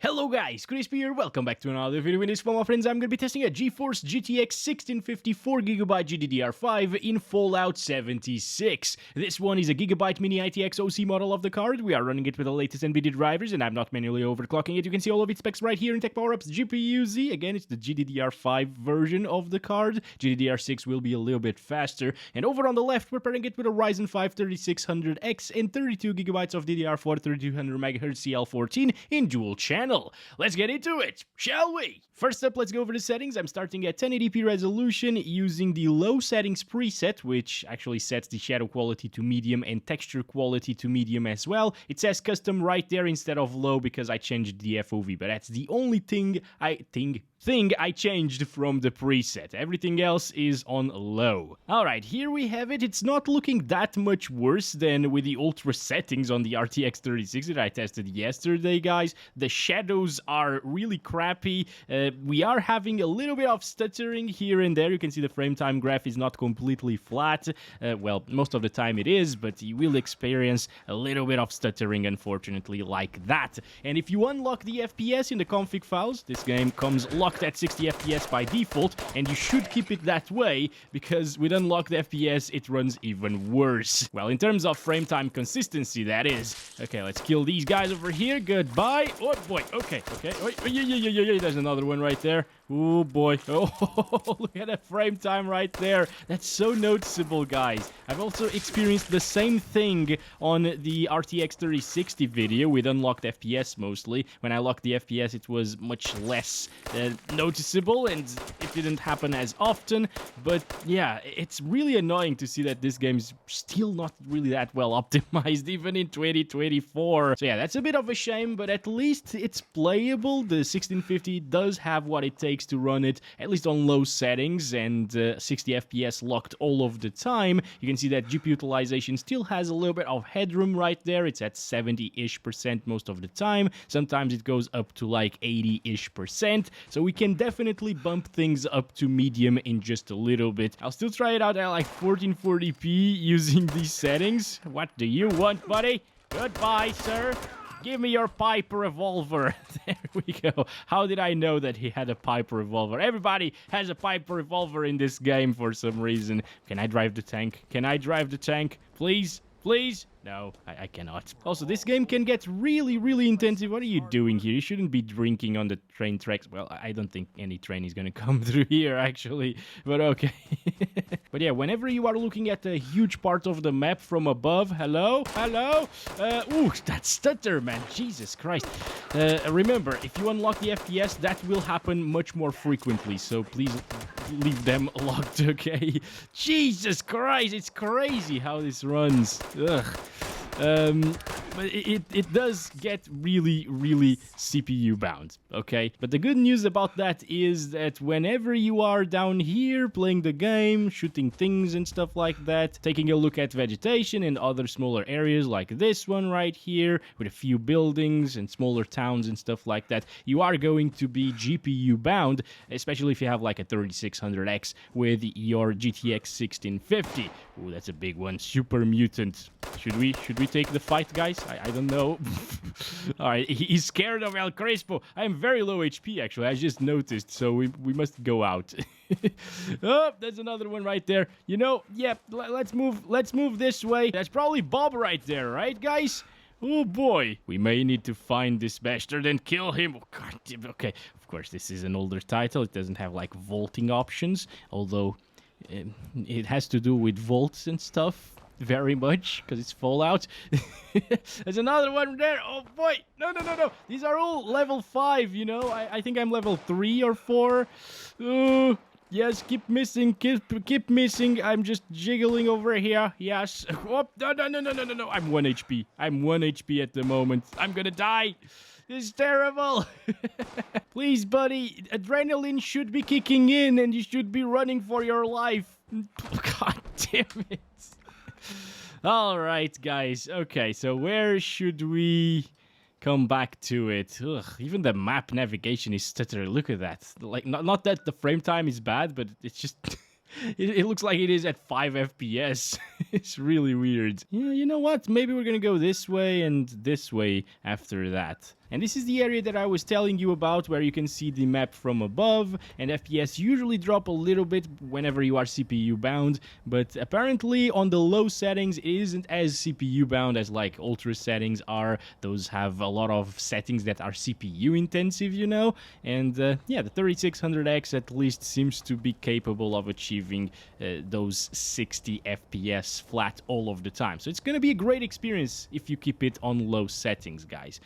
Hello guys, Crispy here, welcome back to another video. In this one, my friends, I'm going to be testing a GeForce GTX 1650 4GB GDDR5 in Fallout 76. This one is a Gigabyte mini ITX OC model of the card. We are running it with the latest Nvidia drivers and I'm not manually overclocking it. You can see all of its specs right here in Tech Power Ups GPU-Z. Again, it's the GDDR5 version of the card. GDDR6 will be a little bit faster. And over on the left, we're pairing it with a Ryzen 5 3600X and 32GB of DDR4 3200MHz CL14 in dual channel. Let's get into it, shall we? First up, let's go over the settings. I'm starting at 1080p resolution using the low settings preset, which actually sets the shadow quality to medium and texture quality to medium as well. It says custom right there instead of low because I changed the FOV, but that's the only thing I changed from the preset. Everything else is on low. Alright, here we have it. It's not looking that much worse than with the ultra settings on the RTX 3060 that I tested yesterday, guys. The shadows are really crappy. We are having a little bit of stuttering here and there. You can see the frame time graph is not completely flat. Well, most of the time it is, but you will experience a little bit of stuttering, unfortunately, like that. And if you unlock the FPS in the config files, this game comes locked at 60 FPS by default, and you should keep it that way, because with unlocked FPS, it runs even worse. Well, in terms of frame time consistency, that is. Okay, let's kill these guys over here. Goodbye. Oh, boy. Okay. Oh, yeah. There's another one right there. Oh, boy. Oh, look at that frame time right there. That's so noticeable, guys. I've also experienced the same thing on the RTX 3060 video with unlocked FPS mostly. When I locked the FPS, it was much less noticeable and it didn't happen as often. But yeah, it's really annoying to see that this game is still not really that well optimized, even in 2024. So yeah, that's a bit of a shame, but at least it's playable. The 1650 does have what it takes to run it, at least on low settings, and 60 FPS locked all of the time. You can see that GPU utilization still has a little bit of headroom right there. It's at 70-ish% most of the time. Sometimes it goes up to like 80-ish%. So we can definitely bump things up to medium in just a little bit. I'll still try it out at like 1440p using these settings. What do you want, buddy? Goodbye, sir. Give me your pipe revolver. There we go. How did I know that he had a pipe revolver? Everybody has a pipe revolver in this game for some reason. Can I drive the tank? Can I drive the tank? Please? Please? No, I cannot. Also, this game can get really intensive. What are you doing here? You shouldn't be drinking on the train tracks. Well, I don't think any train is gonna come through here, actually. But okay. But yeah, whenever you are looking at a huge part of the map from above... Hello? Ooh, that stutter, man. Jesus Christ. Remember, if you unlock the FPS, that will happen much more frequently. So please leave them locked, okay? Jesus Christ, it's crazy how this runs. Ugh. But it does get really CPU bound, okay? But the good news about that is that whenever you are down here playing the game, shooting things and stuff like that, taking a look at vegetation and other smaller areas like this one right here, with a few buildings and smaller towns and stuff like that, you are going to be GPU bound, especially if you have like a 3600X with your GTX 1650. Ooh, that's a big one. Super mutant. Should we take the fight, guys? I don't know. Alright, he's scared of El Crespo. I am very low HP, actually. I just noticed, so we must go out. Oh, there's another one right there. You know, yeah, let's move this way. That's probably Bob right there, right, guys? Oh boy, we may need to find this bastard and kill him. Oh, God, okay, of course, this is an older title. It doesn't have, like, vaulting options, although it has to do with vaults and stuff. Very much, because it's Fallout. There's another one there. Oh boy. No. These are all level 5, you know. I think I'm level 3 or 4. Yes, keep missing. Keep missing. I'm just jiggling over here. Yes. Oh, no. I'm 1 HP. I'm 1 HP at the moment. I'm gonna die. This is terrible. Please, buddy. Adrenaline should be kicking in and you should be running for your life. God damn it. Alright, guys. Okay, so where should we come back to it? Ugh, even the map navigation is stuttering. Look at that. Like, not that the frame time is bad, but it's just... it looks like it is at 5 FPS. It's really weird. Yeah, you know what? Maybe we're gonna go this way and this way after that. And this is the area that I was telling you about, where you can see the map from above, and FPS usually drop a little bit whenever you are CPU bound, but apparently on the low settings it isn't as CPU bound as like ultra settings are. Those have a lot of settings that are CPU intensive, you know, and yeah, the 3600X at least seems to be capable of achieving those 60 FPS flat all of the time. So it's gonna be a great experience if you keep it on low settings, guys.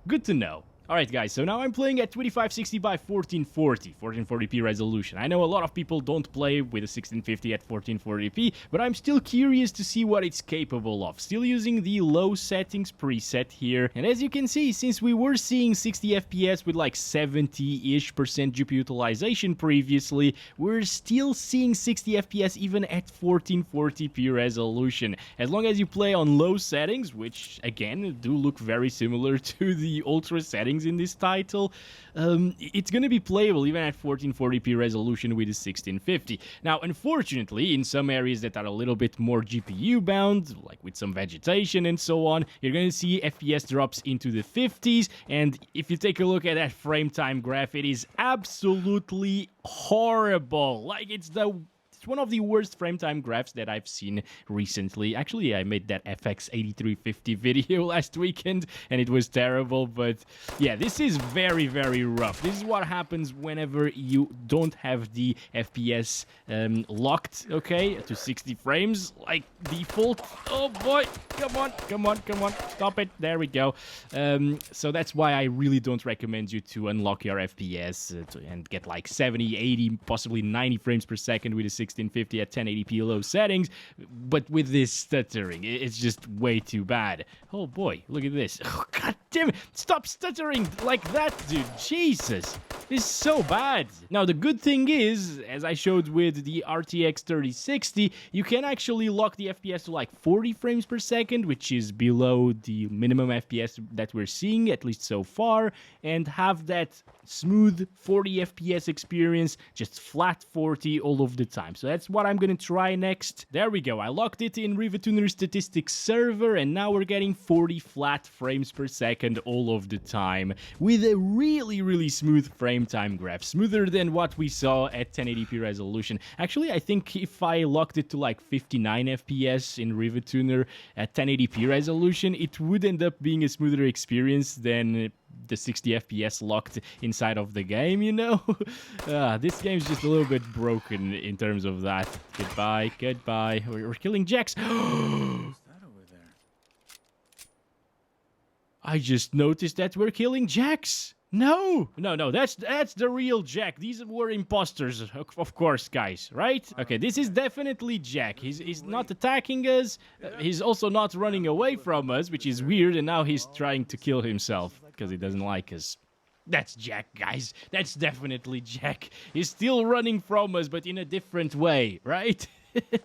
Good to know. Alright guys, so now I'm playing at 2560 by 1440, 1440p resolution. I know a lot of people don't play with a 1650 at 1440p, but I'm still curious to see what it's capable of. Still using the low settings preset here, and as you can see, since we were seeing 60 FPS with like 70-ish% GPU utilization previously, we're still seeing 60 FPS even at 1440p resolution. As long as you play on low settings, which again do look very similar to the ultra settings in this title, it's going to be playable even at 1440p resolution with a 1650. Now, unfortunately, in some areas that are a little bit more GPU bound, like with some vegetation and so on, you're going to see FPS drops into the 50s, and if you take a look at that frame time graph, it is absolutely horrible. Like, it's one of the worst frame time graphs that I've seen recently. Actually, I made that FX 8350 video last weekend, and it was terrible, but yeah, this is very, very rough. This is what happens whenever you don't have the FPS locked, okay, to 60 frames, like default. Oh boy, come on, come on, come on, stop it, there we go. So that's why I really don't recommend you to unlock your FPS and get like 70, 80, possibly 90 frames per second with a 1650 at 1080p low settings, but with this stuttering, it's just way too bad. Oh boy, look at this. Oh, god damn it, stop stuttering like that, dude. Jesus, this is so bad. Now, the good thing is, as I showed with the RTX 3060, you can actually lock the FPS to like 40 frames per second, which is below the minimum FPS that we're seeing, at least so far, and have that smooth 40 FPS experience, just flat 40 all of the time. So that's what I'm gonna try next. There we go, I locked it in RivaTuner Statistics server, and now we're getting 40 flat frames per second all of the time, with a really, really smooth frame time graph, smoother than what we saw at 1080p resolution. Actually, I think if I locked it to like 59 FPS in RivaTuner at 1080p resolution, it would end up being a smoother experience than the 60 FPS locked inside of the game, you know? This game's just a little bit broken in terms of that. Goodbye, goodbye. We're killing Jax. I just noticed that we're killing Jax. No, that's the real Jack. These were imposters, of course, guys, right? Okay, this is definitely Jack. He's not attacking us. He's also not running away from us, which is weird, and now he's trying to kill himself because he doesn't like us. That's Jack, guys. That's definitely Jack. He's still running from us, but in a different way, right?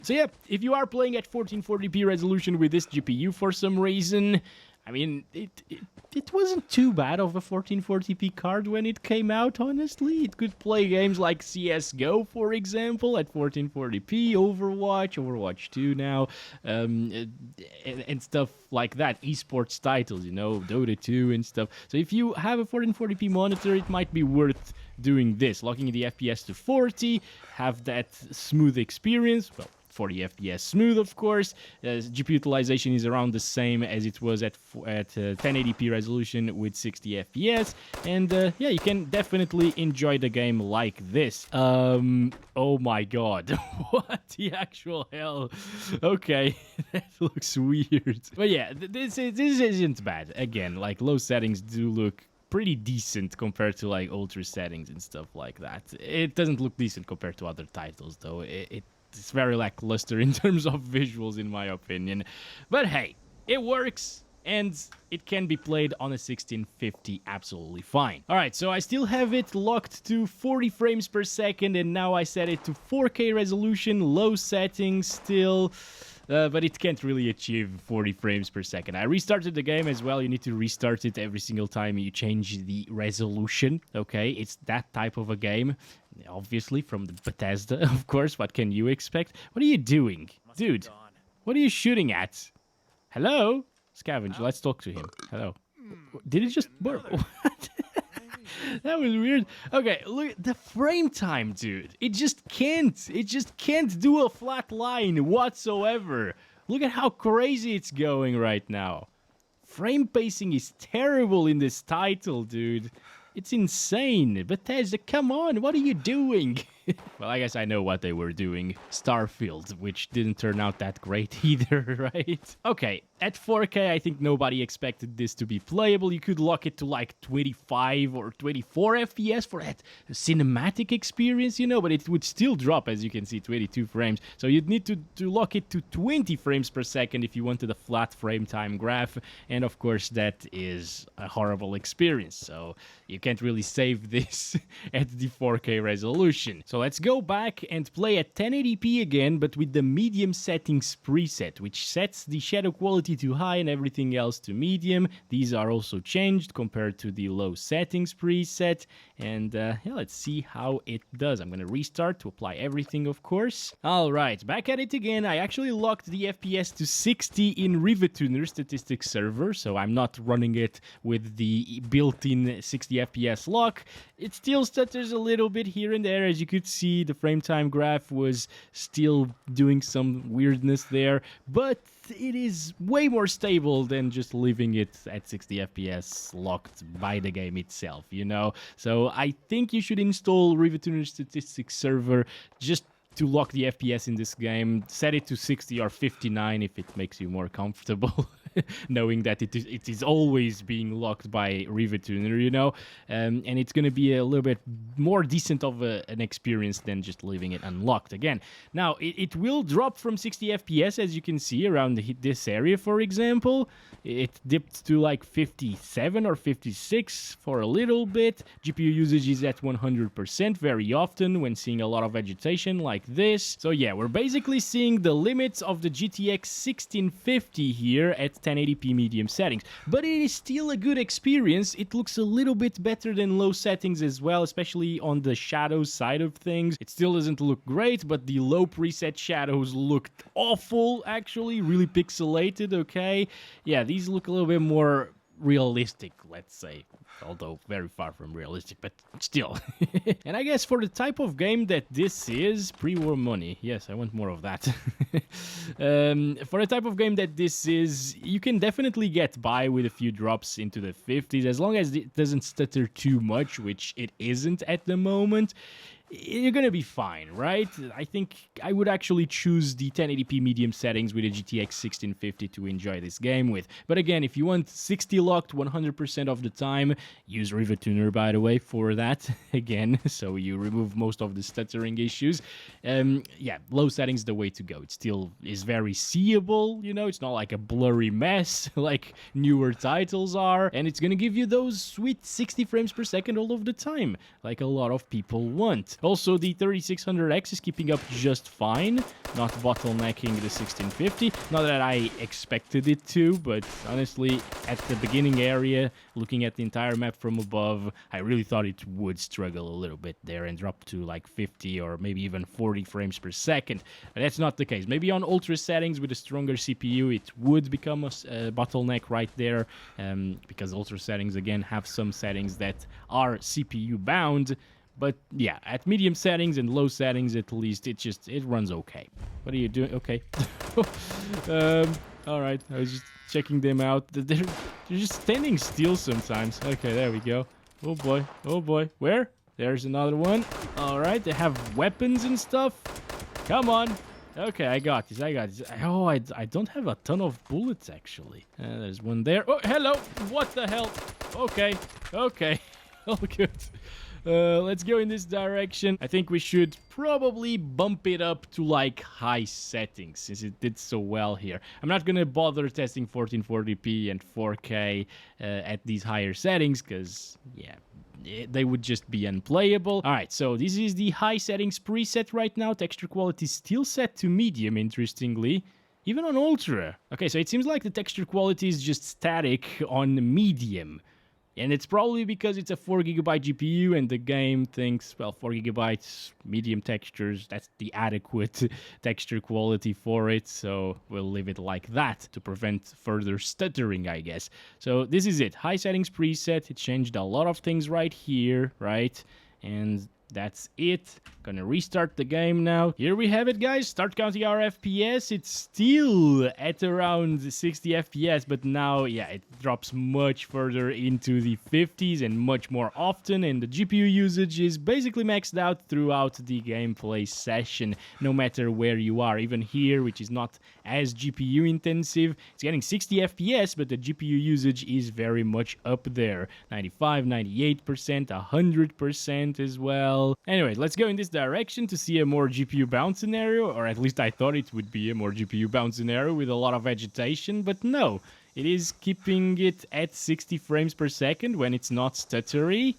So yeah, if you are playing at 1440p resolution with this GPU for some reason, I mean, it wasn't too bad of a 1440p card when it came out, honestly. It could play games like CSGO, for example, at 1440p, Overwatch 2 now, and stuff like that. Esports titles, you know, Dota 2 and stuff. So if you have a 1440p monitor, it might be worth doing this, locking the FPS to 40, have that smooth experience. Well, 40 FPS smooth, of course. GPU utilization is around the same as it was at 1080p resolution with 60 FPS, and yeah, you can definitely enjoy the game like this. Oh my god, what the actual hell? Okay, that looks weird. But yeah, this isn't bad. Again, like, low settings do look pretty decent compared to like ultra settings and stuff like that. It doesn't look decent compared to other titles, though. It's very lackluster in terms of visuals, in my opinion. But hey, it works, and it can be played on a 1650 absolutely fine. Alright, so I still have it locked to 40 frames per second, and now I set it to 4K resolution, low settings still. But it can't really achieve 40 frames per second. I restarted the game as well. You need to restart it every single time you change the resolution, okay? It's that type of a game, obviously, from the Bethesda, of course. What can you expect? What are you doing? Dude, what are you shooting at? Hello? Scavenge, let's talk to him. Hello. Did it just burn? What? That was weird. Okay, look at the frame time, dude. It just can't. It just can't do a flat line whatsoever. Look at how crazy it's going right now. Frame pacing is terrible in this title, dude. It's insane. Bethesda, come on, what are you doing? Well, I guess I know what they were doing. Starfield, which didn't turn out that great either, right? Okay, at 4K, I think nobody expected this to be playable. You could lock it to like 25 or 24 FPS for that cinematic experience, you know, but it would still drop, as you can see, 22 frames. So you'd need to lock it to 20 frames per second if you wanted a flat frame time graph. And of course, that is a horrible experience. So you can't really save this at the 4K resolution. So let's go back and play at 1080p again, but with the medium settings preset, which sets the shadow quality to high and everything else to medium. These are also changed compared to the low settings preset. And yeah, let's see how it does. I'm going to restart to apply everything, of course. All right, back at it again. I actually locked the FPS to 60 in RivaTuner statistics server, so I'm not running it with the built-in 60 FPS lock. It still stutters a little bit here and there. As you could see, the frame time graph was still doing some weirdness there, but it is way more stable than just leaving it at 60 FPS locked by the game itself, you know? So I think you should install RivaTuner statistics server just to lock the FPS in this game. Set it to 60 or 59 if it makes you more comfortable. Knowing that it is always being locked by RivaTuner, you know, and it's going to be a little bit more decent of an experience than just leaving it unlocked again. Now, it will drop from 60 FPS, as you can see, around this area, for example. It dipped to like 57 or 56 for a little bit. GPU usage is at 100% very often when seeing a lot of vegetation like this. So yeah, we're basically seeing the limits of the GTX 1650 here at 1080p medium settings, but it is still a good experience. It looks a little bit better than low settings as well, especially on the shadows side of things. It still doesn't look great, but the low preset shadows looked awful, actually, really pixelated, okay? Yeah, these look a little bit more realistic, let's say, although very far from realistic, but still. And I guess for the type of game that this is, pre-war money, yes, I want more of that. For the type of game that this is, you can definitely get by with a few drops into the 50s, as long as it doesn't stutter too much, which it isn't at the moment. You're gonna be fine, right? I think I would actually choose the 1080p medium settings with a GTX 1650 to enjoy this game with. But again, if you want 60 locked 100% of the time, use RivaTuner, by the way, for that, again, so you remove most of the stuttering issues. Yeah, low settings the way to go. It still is very seeable, you know, it's not like a blurry mess like newer titles are, and it's gonna give you those sweet 60 frames per second all of the time, like a lot of people want. Also, the 3600X is keeping up just fine, not bottlenecking the 1650. Not that I expected it to, but honestly, at the beginning area, looking at the entire map from above, I really thought it would struggle a little bit there and drop to like 50 or maybe even 40 frames per second. But that's not the case. Maybe on ultra settings with a stronger CPU, it would become a bottleneck right there, because ultra settings, again, have some settings that are CPU bound. But yeah, at medium settings and low settings, at least, it runs okay. What are you doing? Okay. All right, I was just checking them out. They're just standing still sometimes. Okay, there we go. Oh boy, oh boy. Where? There's another one. All right, they have weapons and stuff. Come on. Okay, I got this. Oh, I don't have a ton of bullets, actually. There's one there. Oh, hello. What the hell? Okay. Oh, good. Let's go in this direction. I think we should probably bump it up to like high settings since it did so well here. I'm not gonna bother testing 1440p and 4K at these higher settings because, yeah, they would just be unplayable. Alright, so this is the high settings preset right now. Texture quality is still set to medium, interestingly. Even on ultra. Okay, so it seems like the texture quality is just static on medium. And it's probably because it's a 4GB GPU and the game thinks, well, 4GB, medium textures, that's the adequate texture quality for it. So we'll leave it like that to prevent further stuttering, I guess. So this is it. High settings preset. It changed a lot of things right here, right? And that's it. Gonna restart the game now. Here we have it, guys. Start counting our FPS. It's still at around 60 FPS, but now, yeah, it drops much further into the 50s and much more often, and the GPU usage is basically maxed out throughout the gameplay session, no matter where you are. Even here, which is not as GPU intensive, it's getting 60 FPS, but the GPU usage is very much up there. 95, 98%, 100% as well. Anyway, let's go in this direction to see a more GPU bound scenario, or at least I thought it would be a more GPU bound scenario with a lot of vegetation, but no. It is keeping it at 60 frames per second when it's not stuttery.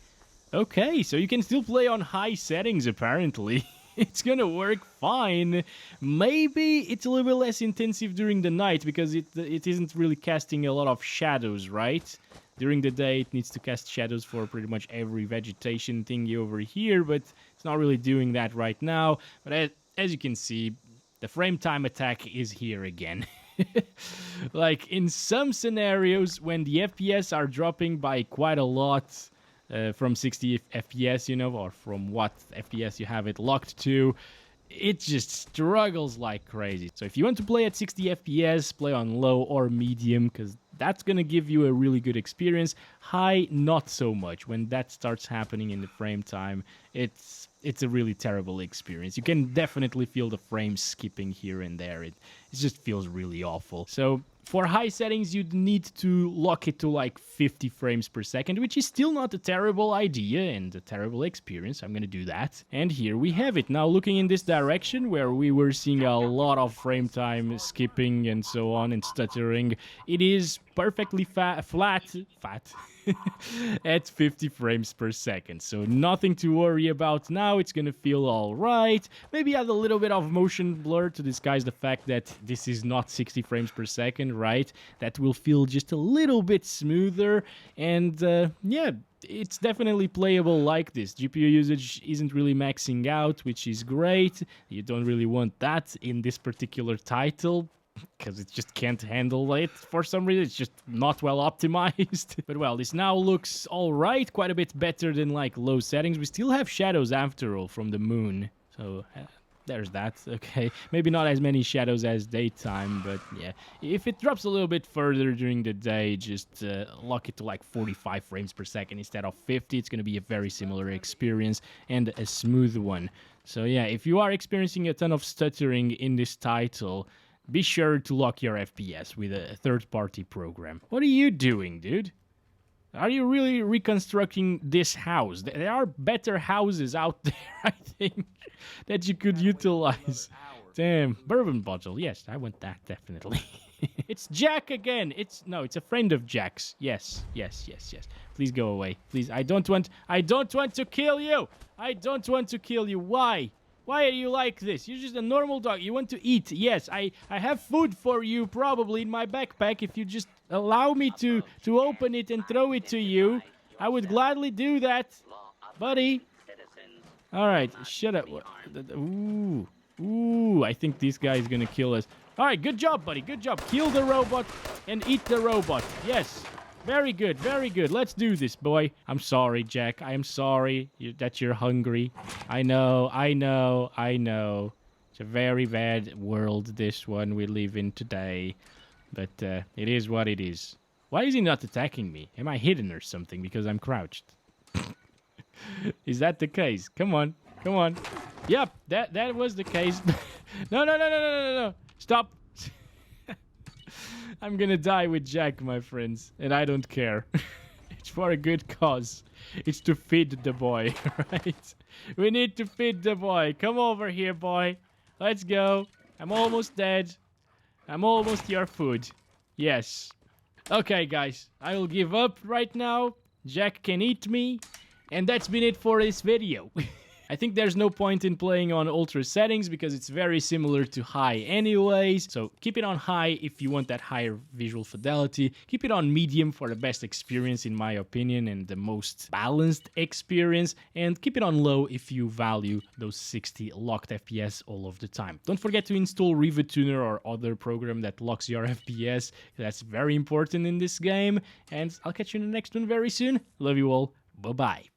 Okay, so you can still play on high settings apparently. It's gonna work fine. Maybe it's a little bit less intensive during the night because it isn't really casting a lot of shadows, right? During the day, it needs to cast shadows for pretty much every vegetation thingy over here, but it's not really doing that right now. But as you can see, the frame time attack is here again. Like, in some scenarios, when the FPS are dropping by quite a lot, from 60 FPS, you know, or from what FPS you have it locked to, it just struggles like crazy. So if you want to play at 60 FPS, play on low or medium, because that's going to give you a really good experience. High, not so much. When that starts happening in the frame time, it's a really terrible experience. You can definitely feel the frames skipping here and there. It just feels really awful. So for high settings, you'd need to lock it to like 50 frames per second, which is still not a terrible idea and a terrible experience. I'm gonna do that. And here we have it. Now looking in this direction where we were seeing a lot of frame time skipping and so on and stuttering, it is perfectly flat at 50 frames per second. So nothing to worry about now. It's gonna feel all right. Maybe add a little bit of motion blur to disguise the fact that this is not 60 frames per second, right? That will feel just a little bit smoother. And yeah, it's definitely playable like this. GPU usage isn't really maxing out, which is great. You don't really want that in this particular title, because it just can't handle it for some reason. It's just not well optimized. But well, this now looks alright, quite a bit better than like low settings. We still have shadows after all from the moon, so there's that. Okay, maybe not as many shadows as daytime, but yeah, if it drops a little bit further during the day, just lock it to like 45 frames per second instead of 50. It's going to be a very similar experience and a smooth one. So yeah, if you are experiencing a ton of stuttering in this title, be sure to lock your FPS with a third-party program. What are you doing, dude? Are you really reconstructing this house? There are better houses out there, I think, that you could utilize. Damn, bourbon bottle. Yes, I want that, definitely. It's Jack again. It's a friend of Jack's. Yes. Please go away. Please, I don't want to kill you. I don't want to kill you. Why? Why are you like this? You're just a normal dog. You want to eat. Yes, I have food for you probably in my backpack. If you just allow me to open it and throw it to you, I would gladly do that. Buddy. All right, shut up. Ooh, I think this guy is going to kill us. All right, good job, buddy. Good job. Kill the robot and eat the robot. Yes. Very good, very good. Let's do this, boy. I'm sorry, Jack. I am sorry that you're hungry. I know. It's a very bad world, this one we live in today. But it is what it is. Why is he not attacking me? Am I hidden or something because I'm crouched? Is that the case? Come on. Yep, that was the case. No. Stop. I'm gonna die with Jack, my friends, and I don't care. It's for a good cause. It's to feed the boy, right? We need to feed the boy. Come over here, boy. Let's go. I'm almost dead. I'm almost your food. Yes. Okay, guys. I will give up right now. Jack can eat me. And that's been it for this video. I think there's no point in playing on ultra settings because it's very similar to high anyways. So keep it on high if you want that higher visual fidelity. Keep it on medium for the best experience in my opinion and the most balanced experience. And keep it on low if you value those 60 locked FPS all of the time. Don't forget to install Riva Tuner or other program that locks your FPS. That's very important in this game. And I'll catch you in the next one very soon. Love you all. Bye-bye.